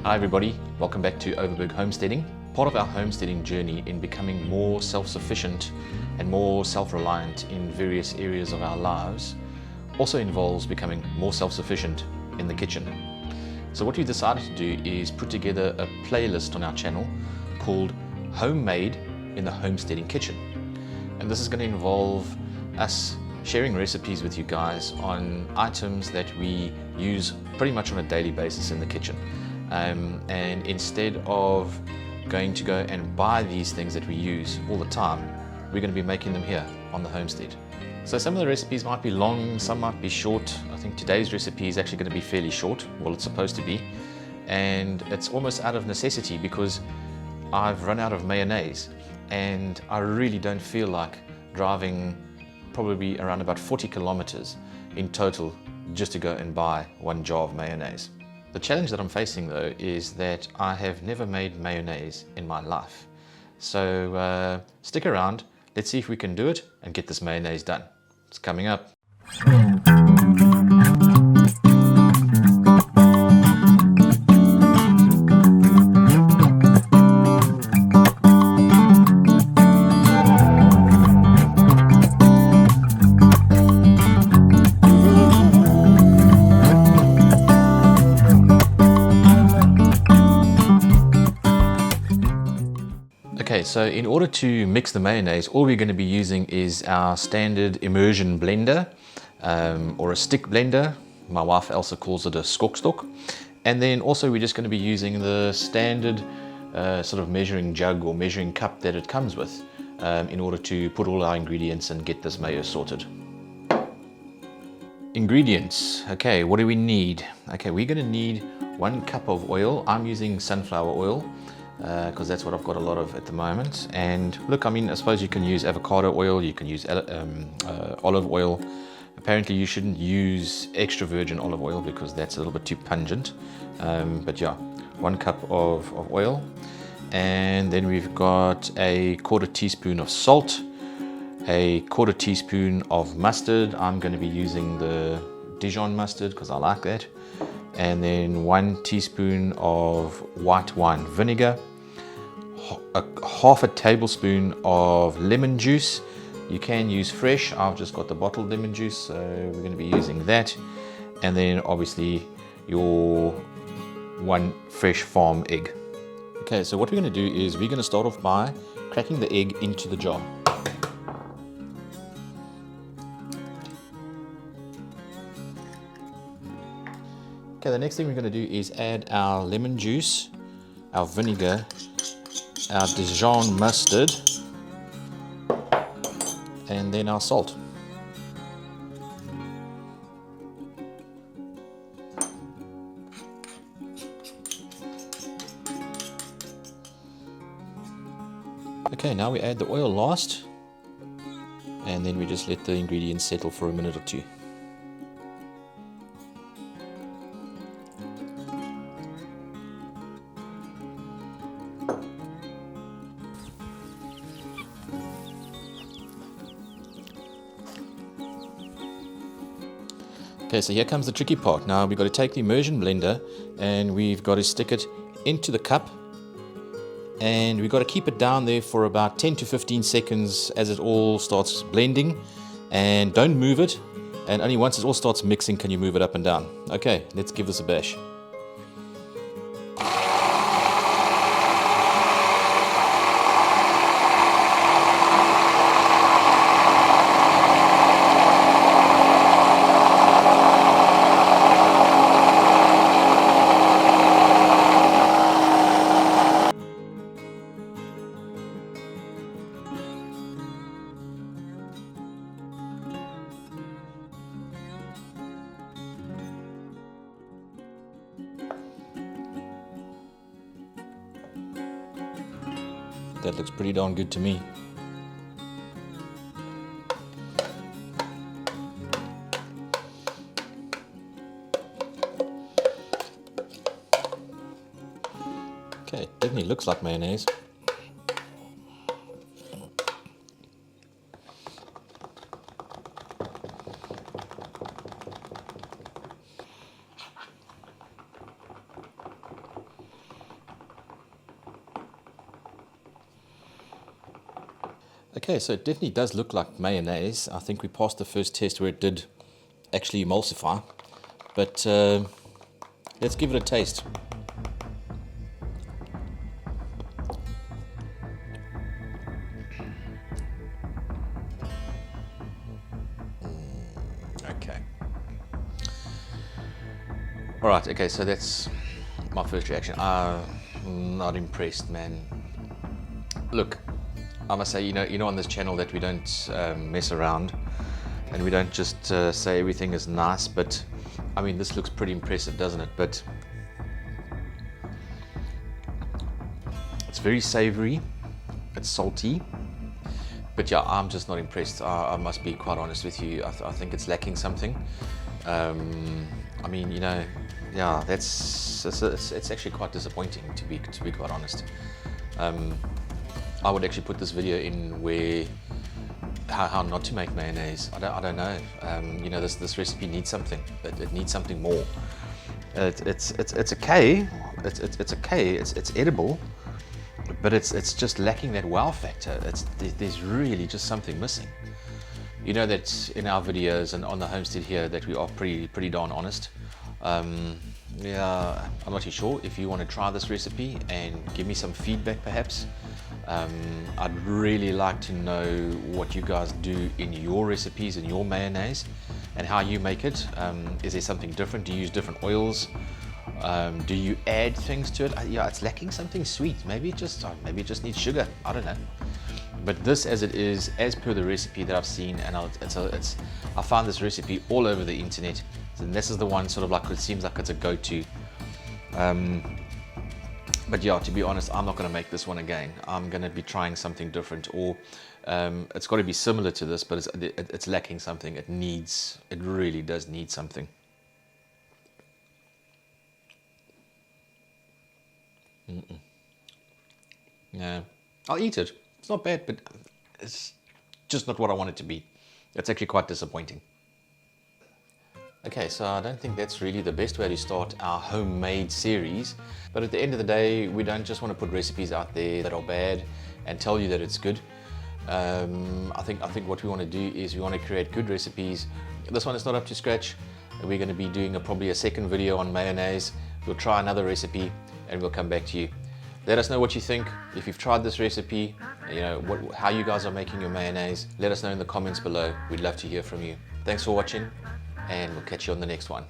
Hi everybody, welcome back to Overberg Homesteading. Part of our homesteading journey in becoming more self-sufficient and more self-reliant in various areas of our lives also involves becoming more self-sufficient in the kitchen. So what we decided to do is put together a playlist on our channel called Homemade in the Homesteading Kitchen. And this is going to involve us sharing recipes with you guys on items that we use pretty much on a daily basis in the kitchen. And instead of going to go and buy these things that we use all the time, we're going to be making them here on the homestead. So some of the recipes might be long, some might be short. I think today's recipe is actually going to be fairly short. Well, it's supposed to be. And it's almost out of necessity because I've run out of mayonnaise and I really don't feel like driving probably around about 40 kilometers in total just to go and buy one jar of mayonnaise. The challenge that I'm facing though is that I have never made mayonnaise in my life. So stick around, let's see if we can do it and get this mayonnaise done. It's coming up. Okay, so in order to mix the mayonnaise, all we're going to be using is our standard immersion blender or a stick blender. My wife Elsa calls it a skokstok. And then also we're just going to be using the standard sort of measuring jug or measuring cup that it comes with in order to put all our ingredients and get this mayo sorted. Ingredients. Okay, what do we need? Okay, we're going to need 1 cup of oil. I'm using sunflower oil, because that's what I've got a lot of at the moment. And look, I mean, I suppose you can use avocado oil, you can use olive oil. Apparently you shouldn't use extra virgin olive oil because that's a little bit too pungent. But yeah, 1 cup of oil. And then we've got a 1/4 teaspoon of salt, a 1/4 teaspoon of mustard. I'm going to be using the Dijon mustard because I like that. And then 1 teaspoon of white wine vinegar, half a tablespoon of lemon juice. You can use fresh, I've just got the bottled lemon juice, so we're going to be using that. And then obviously your 1 fresh farm egg. Okay, so what we're going to do is we're going to start off by cracking the egg into the jar. Okay, the next thing we're going to do is add our lemon juice, our vinegar, our Dijon mustard, and then our salt. Okay, now we add the oil last, and then we just let the ingredients settle for a minute or two. Okay, so here comes the tricky part. Now we've got to take the immersion blender and we've got to stick it into the cup, and we've got to keep it down there for about 10 to 15 seconds as it all starts blending, and don't move it, and only once it all starts mixing can you move it up and down. Okay, let's give this a bash. That looks pretty darn good to me. Okay, definitely looks like mayonnaise. Okay, so it definitely does look like mayonnaise. I think we passed the first test where it did actually emulsify, but let's give it a taste. Okay. All right, okay, so that's my first reaction. I'm not impressed, man. Look, I must say, you know, on this channel that we don't mess around, and we don't just say everything is nice, but I mean, this looks pretty impressive, doesn't it? But it's very savory, it's salty, but yeah, I'm just not impressed. I must be quite honest with you. I think it's lacking something. I mean, you know, yeah, it's actually quite disappointing, to be quite honest. I would actually put this video in where how not to make mayonnaise. I don't know. You know, this recipe needs something. It needs something more. It's okay. It's okay. It's edible, but it's just lacking that wow factor. There's really just something missing. You know that in our videos and on the homestead here that we are pretty darn honest. Yeah, I'm not too sure if you want to try this recipe and give me some feedback perhaps. I'd really like to know what you guys do in your recipes, in your mayonnaise, and how you make it. Is there something different? Do you use different oils? Do you add things to it? Yeah, it's lacking something sweet. Maybe it just needs sugar. I don't know. But this, as it is, as per the recipe that I've seen, and I found this recipe all over the internet. And this is the one sort of like it seems like it's a go-to. But yeah, to be honest, I'm not going to make this one again. I'm going to be trying something different, or it's got to be similar to this, but it's lacking something. It really does need something. Yeah, I'll eat it. It's not bad, but it's just not what I want it to be. It's actually quite disappointing. Okay, so I don't think that's really the best way to start our homemade series. But at the end of the day, we don't just want to put recipes out there that are bad and tell you that it's good. I think what we want to do is we want to create good recipes. This one is not up to scratch. We're going to be doing probably a second video on mayonnaise. We'll try another recipe and we'll come back to you. Let us know what you think. If you've tried this recipe, you know how you guys are making your mayonnaise. Let us know in the comments below. We'd love to hear from you. Thanks for watching, and we'll catch you on the next one.